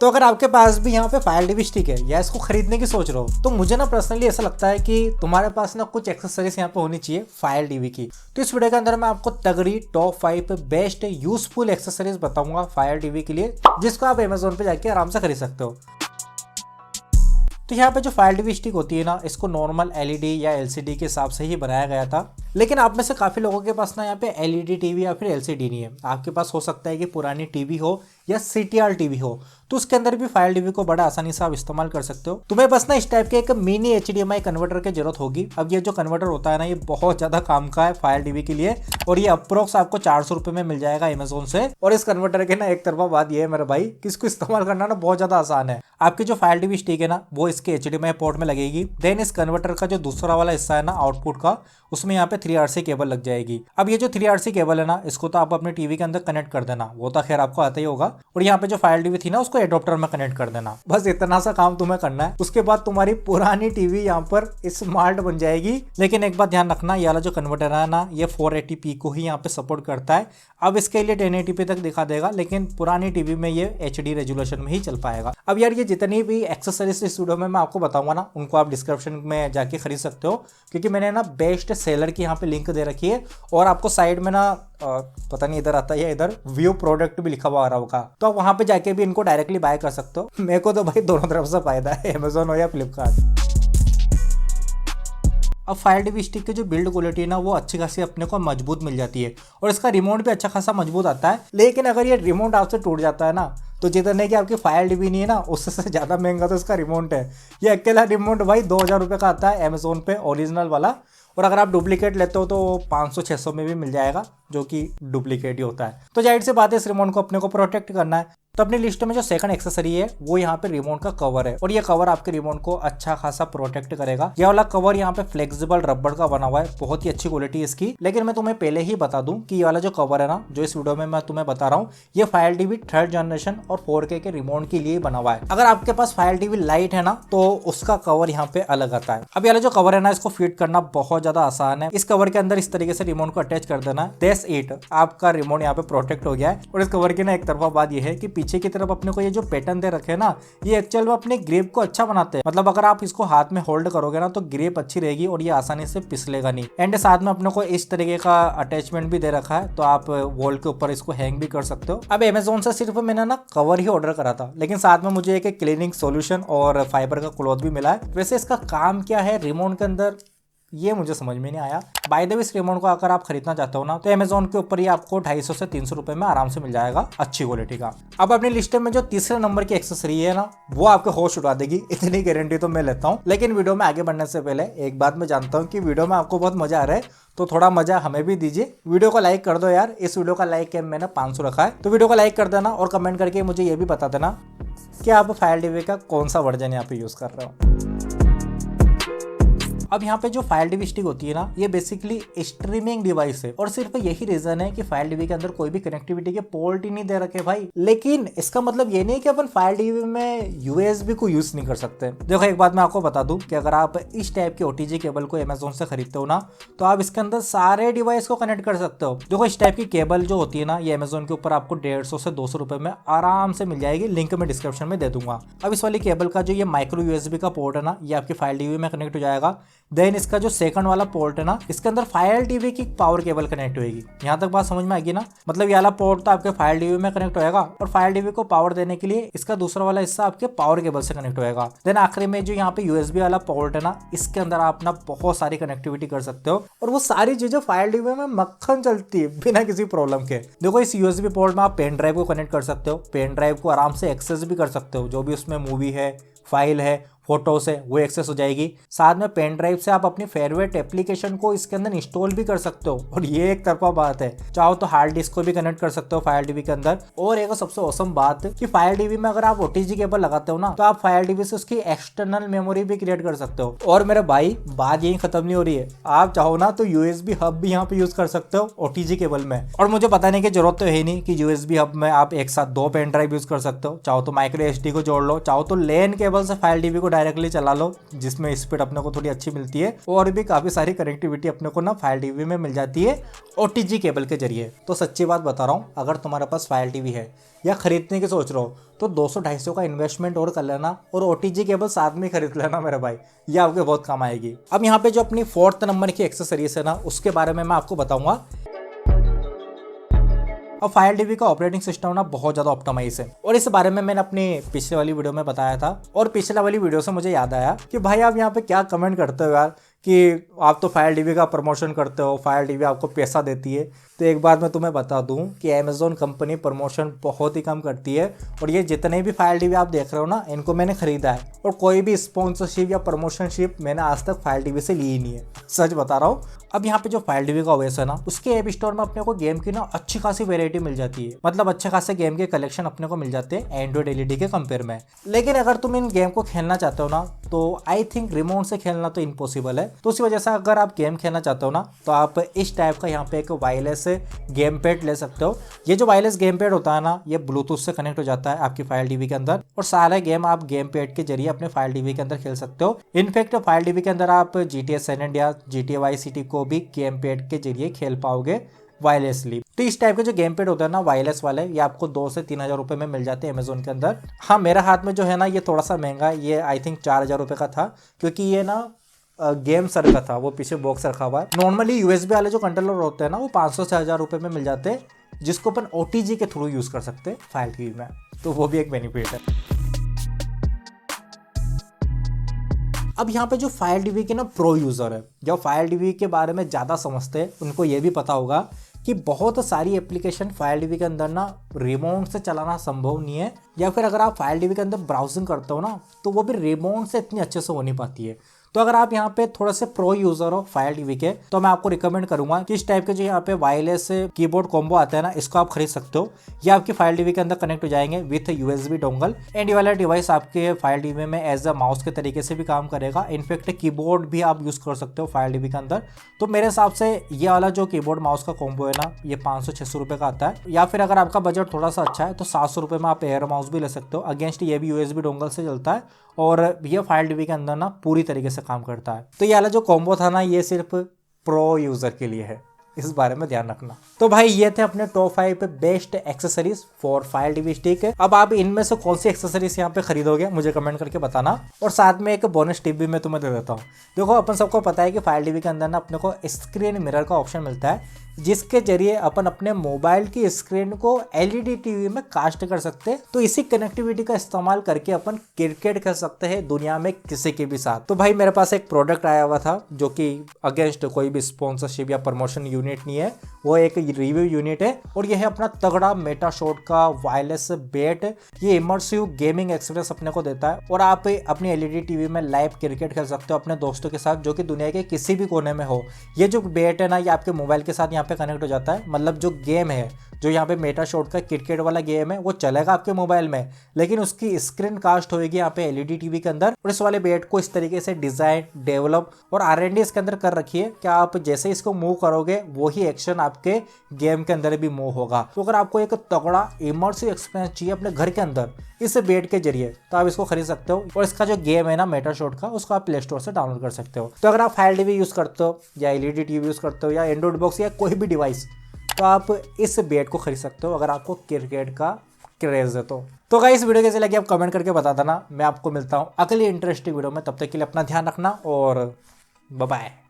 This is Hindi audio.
तो अगर आपके पास भी यहाँ पे फायर टीवी स्टिक है या इसको खरीदने की सोच रहे हो, तो मुझे ना पर्सनली ऐसा लगता है कि तुम्हारे पास ना कुछ एक्सेसरीज यहाँ पे होनी चाहिए फायर टीवी की। तो इस वीडियो के अंदर मैं आपको तगड़ी टॉप 5 बेस्ट यूजफुल एक्सेसरीज बताऊंगा फायर टीवी के लिए, जिसको आप अमेजोन पे जाके आराम से खरीद सकते हो। तो यहाँ पे जो फायर टीवी स्टिक होती है ना, इसको नॉर्मल एलईडी या एलसीडी के हिसाब से ही बनाया गया था। लेकिन आप में से काफी लोगों के पास ना यहाँ पे एलईडी टीवी या फिर एलसीडी नहीं है। आपके पास हो सकता है कि पुरानी टीवी हो या सीटीआर टीवी हो, तो उसके अंदर भी फायर टीवी को बड़ा आसानी से आप इस्तेमाल कर सकते हो। तुम्हें बस ना इस टाइप के एक मिनी एचडीएमआई कन्वर्टर की जरूरत होगी। अब ये जो कन्वर्टर होता है ना, ये बहुत ज्यादा काम का है फायर टीवी के लिए, और ये अप्रोक्स आपको 400 रुपए में मिल जाएगा अमेजोन से। और इस कन्वर्टर के ना एक तरफा बात ये है मेरे भाई कि इसको इस्तेमाल करना ना बहुत ज्यादा आसान है। आपकी जो फायर टीवी स्टिक है ना, वो इसके एचडीएमआई पोर्ट में लगेगी। देन इस कन्वर्टर का जो दूसरा वाला हिस्सा है ना आउटपुट का, उसमें यहाँ पे 3RC केबल लग जाएगी। अब ये जो 3RC केबल है ना, इसको तो आप अपने टीवी के अंदर कनेक्ट कर देना, वो तो खैर आपको आता ही होगा। और यहाँ पे जो फायर टीवी थी ना, उसको एडोप्टर में कनेक्ट कर देना। बस इतना सा काम तुम्हें करना है। उसके बाद तुम्हारी पुरानी टीवी यहाँ पर स्मार्ट बन जाएगी। लेकिन एक बात ध्यान रखना, ये वाला जो कन्वर्टर है ना, ये 480p को ही यहाँ पे सपोर्ट करता है। अब इसके लिए 1080p तक दिखा देगा, लेकिन पुरानी टीवी में ये HD रेजोल्यूशन में ही चल पाएगा। अब यार ये जितनी भी एक्सेसरीज इस वीडियो में मैं आपको बताऊंगा ना, उनको आप डिस्क्रिप्शन में जाके खरीद सकते हो, क्योंकि मैंने ना बेस्ट सेलर की यहाँ पे लिंक दे रखी है। और आपको साइड में ना पता नहीं इधर आता है या इधर व्यू प्रोडक्ट भी लिखा हुआ आ रहा होगा, तो आप वहां पे जाके भी इनको डायरेक्टली बाय कर सकते हो। मेरे को तो भाई दोनों तरफ से फायदा है, अमेजोन हो या फ्लिपकार्ट। अब फायर टीवी स्टिक की जो बिल्ड क्वालिटी है ना, वो अच्छी खासी अपने को मजबूत मिल जाती है, और इसका रिमोट भी अच्छा खासा मजबूत आता है। लेकिन अगर ये रिमोट आपसे टूट जाता है ना, तो जितने की आपकी फायर टीवी नहीं है ना, उससे ज़्यादा महंगा तो इसका रिमोट है। ये अकेला रिमोट भाई 2000 रुपये का आता है अमेजोन पे, ओरिजिनल वाला। और अगर आप डुप्लीकेट लेते हो तो 500-600 में भी मिल जाएगा, जो कि डुप्लीकेट ही होता है। तो जाहिर सी बात है, इस रिमोट को अपने को प्रोटेक्ट करना है। तो अपनी लिस्ट में जो सेकंड एक्सेसरी है, वो यहाँ पे रिमोट का कवर है, और ये कवर आपके रिमोट को अच्छा खासा प्रोटेक्ट करेगा। ये वाला कवर यहाँ पे फ्लेक्सिबल रबर का बना हुआ है, बहुत ही अच्छी क्वालिटी है इसकी। लेकिन मैं तुम्हें पहले ही बता दूं कि ये वाला जो कवर है ना, जो इस वीडियो में मैं तुम्हें बता रहा हूँ, ये फायर टीवी 3rd जनरेशन और 4K के रिमोट के लिए बना हुआ है। अगर आपके पास फायर टीवी लाइट है ना, तो उसका कवर यहाँ पे अलग आता है। अब ये वाला जो कवर है ना, इसको फिट करना बहुत ज्यादा आसान है। इस कवर के अंदर इस तरीके से रिमोट को अटैच कर देना है। दैट्स इट, आपका रिमोट यहाँ पे प्रोटेक्ट हो गया है। और इस कवर की ना एक तरफा बात यह है कि पीछे की तरफ अपने को ये जो पैटर्न दे रखे हैं ना, ये एक्चुअल में अपने ग्रिप को अच्छा बनाते हैं। मतलब अगर आप इसको हाथ में होल्ड करोगे ना, तो ग्रिप अच्छी रहेगी और ये आसानी से फिसलेगा नहीं। एंड साथ में अपने को इस तरीके का अटैचमेंट भी दे रखा है, तो आप वॉल के ऊपर इसको हैंग भी कर सकते हो। अब अमेजोन से सिर्फ मैंने ना कवर ही ऑर्डर करा था, लेकिन साथ में मुझे एक क्लीनिंग सॉल्यूशन और फाइबर का क्लॉथ भी मिला है। वैसे इसका काम क्या है रिमोट के अंदर, ये मुझे समझ में नहीं आया। बाय द वे, इस रिमोट को अगर आप खरीदना चाहते हो ना, तो अमेजोन के ऊपर ये आपको 250 से 300 रुपए में आराम से मिल जाएगा, अच्छी क्वालिटी का। अब अपनी लिस्ट में जो तीसरे नंबर की एक्सेसरी है ना, वो आपके होश उड़ा देगी, इतनी गारंटी तो मैं लेता हूँ। लेकिन वीडियो में आगे बढ़ने से पहले एक बात मैं जानता हूँ कि वीडियो में आपको बहुत मजा आ रहा है, तो थोड़ा मजा हमें भी दीजिए। वीडियो को लाइक कर दो यार। इस वीडियो का लाइक कैम मैंने 500 रखा है, तो वीडियो को लाइक कर देना और कमेंट करके मुझे ये भी बता देना कि आप फायर टीवी का कौन सा वर्जन यहाँ पे यूज कर रहे हो। अब यहाँ पे जो फायर टीवी स्टिक होती है ना, ये बेसिकली स्ट्रीमिंग डिवाइस है, और सिर्फ यही रीजन है कि फायर टीवी के अंदर कोई भी कनेक्टिविटी के पोर्ट ही नहीं दे रखे भाई। लेकिन इसका मतलब ये नहीं कि अपन फायर टीवी में USB को यूज नहीं कर सकते। देखो एक बात मैं आपको बता दूं कि अगर आप इस टाइप के OTG केबल को अमेजोन से खरीदते हो ना, तो आप इसके अंदर सारे डिवाइस को कनेक्ट कर सकते हो। देखो इस टाइप की केबल जो होती है ना, ये अमेजोन के ऊपर आपको 150 से 200 रुपए में आराम से मिल जाएगी। लिंक में डिस्क्रिप्शन में दे दूंगा। अब इस वाली केबल का जो ये माइक्रो USB का पोर्ट है ना, ये आपकी फायर टीवी में कनेक्ट हो जाएगा। देन इसका जो सेकंड वाला पोर्ट है ना, इसके अंदर फायर टीवी की पावर केबल कनेक्ट होगी। यहाँ तक बात समझ में आएगी ना? मतलब ये वाला पोर्ट तो आपके फायर टीवी में कनेक्ट होएगा, और फायर टीवी को पावर देने के लिए इसका दूसरा वाला हिस्सा आपके पावर केबल से कनेक्ट होएगा। देन आखिरी में जो यहाँ पे USB वाला पोर्ट है ना, इसके अंदर आप ना बहुत सारी कनेक्टिविटी कर सकते हो, और वो सारी चीजें फायर टीवी में मक्खन चलती है बिना किसी प्रॉब्लम के। देखो इस USB पोर्ट में आप पेन ड्राइव को कनेक्ट कर सकते हो। पेन ड्राइव को आराम से एक्सेस भी कर सकते हो, जो भी उसमें मूवी है, फाइल है, फोटो से वो एक्सेस हो जाएगी। साथ में पेन ड्राइव से आप अपनी फेवरेट एप्लीकेशन को इसके अंदर इंस्टॉल भी कर सकते हो, और ये एक तरफा बात है। चाहो तो हार्ड डिस्क को भी कनेक्ट कर सकते हो फायर टीवी के अंदर। और एक सबसे औसम बात कि फायर टीवी में अगर आप OTG केबल लगाते हो ना, तो आप फायर टीवी से उसकी एक्सटर्नल मेमोरी भी क्रिएट कर सकते हो। और मेरे भाई बात यही खत्म नहीं हो रही है, आप चाहो ना तो USB हब भी यहाँ पे यूज कर सकते हो OTG केबल में। और मुझे बताने की जरूरत तो है नहीं कि USB हब में आप एक साथ 2 पेन ड्राइव यूज कर सकते हो। चाहो तो माइक्रो SD को जोड़ लो, चाहो तो LAN केबल से फायर टीवी को डायरेक्टली चला लो, जिसमें स्पीड अपने को थोड़ी अच्छी मिलती है और भी काफ़ी सारी कनेक्टिविटी अपने को ना फायर टीवी में मिल जाती है OTG केबल के जरिए। तो सच्ची बात बता रहा हूँ, अगर तुम्हारे पास फायर टीवी है या खरीदने की सोच रहे हो तो 200-250 का इन्वेस्टमेंट और कर लेना और OTG केबल साथ में खरीद लेना मेरे भाई, ये आपके बहुत काम आएगी। अब यहाँ पे जो अपनी 4th नंबर की एक्सेसरीज है ना, उसके बारे में मैं आपको बताऊंगा। अब फायर टीवी का ऑपरेटिंग सिस्टम ना बहुत ज़्यादा ऑप्टिमाइज है और इस बारे में मैंने अपनी पिछले वाली वीडियो में बताया था। और पिछले वाली वीडियो से मुझे याद आया कि भाई आप यहाँ पे क्या कमेंट करते हो यार कि आप तो फायर टीवी का प्रमोशन करते हो, फायर टीवी आपको पैसा देती है। तो एक बात मैं तुम्हें बता दूं कि अमेज़ॉन कंपनी प्रमोशन बहुत ही कम करती है और ये जितने भी फायर टीवी आप देख रहे हो ना, इनको मैंने खरीदा है और कोई भी स्पॉन्सरशिप या प्रमोशनशिप मैंने आज तक फायर टीवी से ली ही नहीं है, सच बता रहा हूँ। अब यहाँ पे जो फायर टीवी का ओएस है ना, उसके ऐप स्टोर में अपने को गेम की ना अच्छी खासी वेरायटी मिल जाती है, मतलब अच्छे खासे गेम के कलेक्शन अपने को मिल जाते हैं एंड्रॉइड LED के कंपेयर में। लेकिन अगर तुम इन गेम को खेलना चाहते हो ना, तो आई थिंक रिमोट से खेलना तो इम्पॉसिबल है। तो उसी वजह से अगर आप गेम खेलना चाहते हो ना, तो आप इस टाइप का यहाँ पे एक वायरलेस गेम पैड ले सकते हो। ये जो वायरलेस गेम पैड होता है ना, ये ब्लूटूथ से कनेक्ट हो जाता है आपकी फायर टीवी के अंदर और सारे गेम आप गेम पैड के जरिए अपने फायर टीवी के अंदर खेल सकते हो। इनफैक्ट फायर टीवी के अंदर आप GTA San Andreas, GTA Vice City को भी गेम पैड के जरिए खेल पाओगे वायरलेसली। तो इस टाइप के जो गेम पैड होता है ना वायरलेस वाले, ये आपको 2 से 3 हज़ार रुपये में मिल जाते हैं अमेजोन के अंदर। हाँ, मेरे हाथ में जो है ना, ये थोड़ा सा महंगा है, ये आई थिंक 4 हज़ार रुपये का था, क्योंकि ये ना गेम सर का था, वो पीछे बॉक्स रखा हुआ है। नॉर्मली USB वाले जो कंट्रोलर होते हैं ना, वो 500 से 1000 रुपये में मिल जाते हैं, जिसको अपन OTG के थ्रू यूज़ कर सकते हैं फायर टीवी में। तो वो भी एक बेनिफिट है। अब यहाँ पे जो फायर टीवी के ना प्रो यूज़र है, जो फायर टीवी के बारे में ज़्यादा समझते हैं, उनको ये भी पता होगा कि बहुत सारी एप्लीकेशन फायर टीवी के अंदर ना रिमोट से चलाना संभव नहीं है, या फिर अगर आप फायर टीवी के अंदर ब्राउजिंग करते हो ना, तो वो भी रिमोट से इतनी अच्छे से हो नहीं पाती है। तो अगर आप यहाँ पे थोड़ा से प्रो यूजर हो फायर टीवी के, तो मैं आपको रिकमेंड करूंगा कि इस टाइप के जो यहाँ पे वायरलेस कीबोर्ड कॉम्बो आता है ना, इसको आप खरीद सकते हो। ये आपकी फायर टीवी के अंदर कनेक्ट हो जाएंगे विथ USB डोंगल एंड ये वाला डिवाइस आपके फायर टीवी में एज अ माउस के तरीके से भी काम करेगा। इनफैक्ट कीबोर्ड भी आप यूज कर सकते हो फायर टीवी के अंदर। तो मेरे हिसाब से ये वाला जो कीबोर्ड माउस का कॉम्बो है ना, ये 500-600 रुपये का आता है, या फिर अगर आपका बजट थोड़ा सा अच्छा है तो 700 रुपये में आप एयर माउस भी ले सकते हो। अगेंस्ट ये भी USB डोंगल से चलता है और ये फायर टीवी के अंदर ना पूरी तरीके से काम करता है। तो ये वाला जो कॉम्बो था ना, ये सिर्फ प्रो यूजर के लिए है, इस बारे में ध्यान रखना। तो भाई ये थे अपने top 5 best accessories for fire TV stick. अब आप इनमें से कौन सी एक्सेसरीज यहाँ पे खरीदोगे मुझे कमेंट करके बताना। और साथ में एक बोनस टिप भी मैं तुम्हें दे देता हूँ। देखो, अपन सबको पता है कि फायर टीवी के अंदर ना अपने को स्क्रीन मिरर का ऑप्शन मिलता है, जिसके जरिए अपन अपने मोबाइल की स्क्रीन को LED टीवी में कास्ट कर सकते हैं। तो इसी कनेक्टिविटी का इस्तेमाल करके अपन क्रिकेट खेल सकते हैं दुनिया में किसी के भी साथ। तो भाई मेरे पास एक प्रोडक्ट आया हुआ था, जो कि अगेंस्ट कोई भी स्पॉन्सरशिप या प्रमोशन यूनिट नहीं है, वो एक रिव्यू यूनिट है और यह है अपना तगड़ा मेटाशॉट का वायरलेस बैट। ये इमर्सिव गेमिंग एक्सपीरियंस अपने को देता है और आप अपनी LED टीवी में लाइव क्रिकेट खेल सकते हो अपने दोस्तों के साथ, जो कि दुनिया के किसी भी कोने में हो। ये जो बैट है ना, ये आपके मोबाइल के साथ यहाँ पे कनेक्ट हो जाता है। मतलब जो गेम है, जो यहाँ पे मेटाशॉट का क्रिकेट वाला गेम है, वो चलेगा आपके मोबाइल में, लेकिन उसकी स्क्रीन कास्ट होगी यहाँ पे LED टीवी के अंदर। और इस वाले बैट को इस तरीके से डिजाइन, डेवलप और R&D इसके अंदर कर रखी है कि आप जैसे इसको मूव करोगे वही एक्शन आपके गेम के अंदर भी मूव होगा। तो अगर आपको एक तगड़ा इमर्सिव एक्सपीरियंस चाहिए अपने घर के अंदर इस बैट के जरिए, तो आप इसको खरीद सकते हो। और इसका जो गेम है ना मेटाशॉट का, उसको आप प्ले स्टोर से डाउनलोड कर सकते हो। तो अगर आप फायर टीवी यूज करते हो या LED टीवी यूज करते हो या एंड्रॉइड बॉक्स या कोई भी डिवाइस, तो आप इस बैट को खरीद सकते हो अगर आपको क्रिकेट का क्रेज है तो गाइस, वीडियो कैसे लगी आप कमेंट करके बता देना। मैं आपको मिलता हूँ अगली इंटरेस्टिंग वीडियो में, तब तक के लिए अपना ध्यान रखना और बाय बाय।